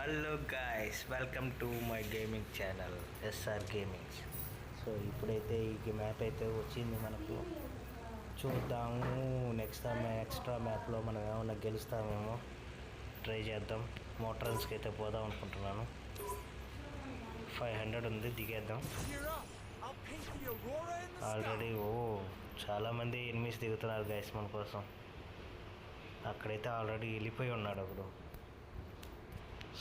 Hello guys, welcome to my gaming channel SR gamings. So ఇప్పుడైతే ఈ map అయితే వచ్చింది మనకు. చూద్దాము నెక్స్ట్ ఎక్స్ట్రా మ్యాప్లో మనం ఏమన్నా గెలుస్తామేమో ట్రై చేద్దాం. మోటార్స్కి అయితే పోదాం అనుకుంటున్నాను. 500 ఉంది, దిగేద్దాం. ఆల్రెడీ చాలామంది ఎనిమిస్ దిగుతున్నారు గాయస్ మన కోసం. అక్కడైతే ఆల్రెడీ వెళ్ళిపోయి ఉన్నాడు ఒకడు.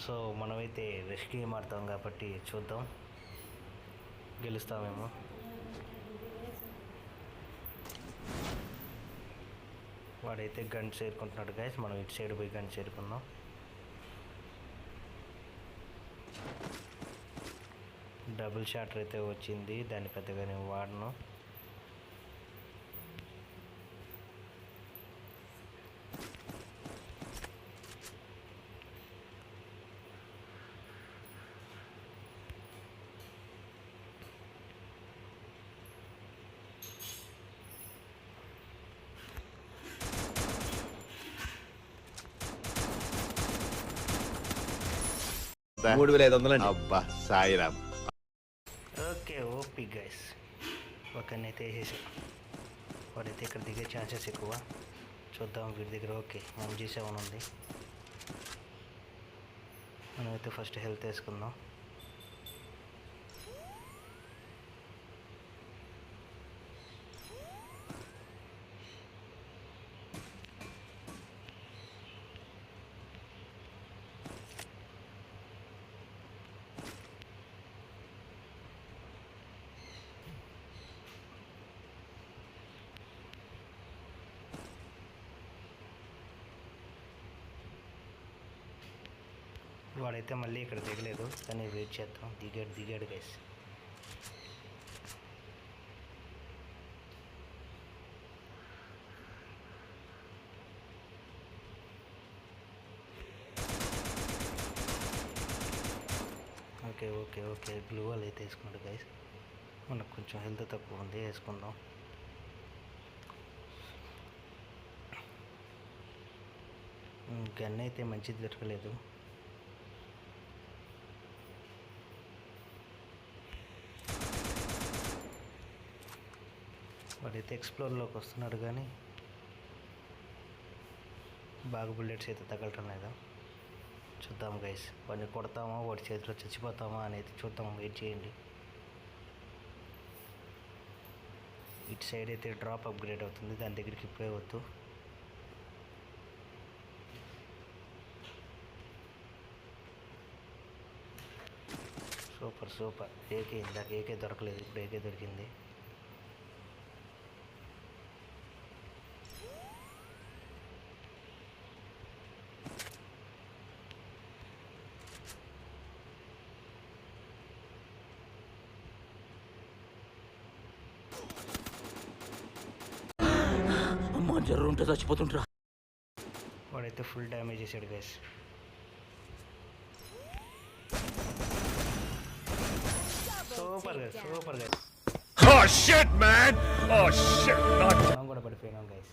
సో మనమైతే రెస్క్ గేమ్ ఆడతాం కాబట్టి చూద్దాం గెలుస్తామేమో. వాడైతే గన్ చేరుకుంటున్నాడు గైస్, మనం ఇటు సైడ్ పోయి గన్ చేరుకుందాం. డబుల్ షాటర్ అయితే వచ్చింది, దాన్ని పెద్దగా నేను వాడను. అబ్బా సాయిరామ్. ఓకే ఓపీ గైస్, ఒకరినైతే వేసేసాం. వాడైతే ఇక్కడ దిగే ఛాన్సెస్ ఎక్కువ. చూద్దాం వీడి దగ్గర. ఓకే MG7 ఉంది. మనమైతే ఫస్ట్ హెల్త్ వేసుకుందాం. వాడైతే మళ్ళీ ఇక్కడ దిగలేదు, కానీ వెయిట్ చేద్దాం. దిగాడు గైస్. ఓకే బ్లూ వాల్ అయితే వేసుకున్నాడు గైస్. మనకు కొంచెం హెల్త్ తక్కువ ఉంది, వేసుకుందాం. గన్ అయితే మంచిది దొరకలేదు. వాడైతే ఎక్స్ప్లోర్లోకి వస్తున్నాడు, కానీ బాగా బుల్లెట్స్ అయితే తగలటం లేదు. చూద్దాం గైస్, వాడిని కొడతామా, వాడి చేతిలో చచ్చిపోతామా అనేది చూద్దాం. వెయిట్ చేయండి. ఇటు సైడ్ అయితే డ్రాప్ అప్గ్రేడ్ అవుతుంది, దాని దగ్గరికి ఇప్పుడే వద్దు. సూపర్. ఇందాక ఏకే దొరకలేదు, ఇప్పుడు ఏకే దొరికింది. జర్రు ఉంటే చచ్చిపోతుంటా. వాడైతే ఫుల్ డ్యామేజ్ చేశాడు guys. Super guys. Oh shit man! Oh shit! మనం కూడా పడిపోయినాం గైస్.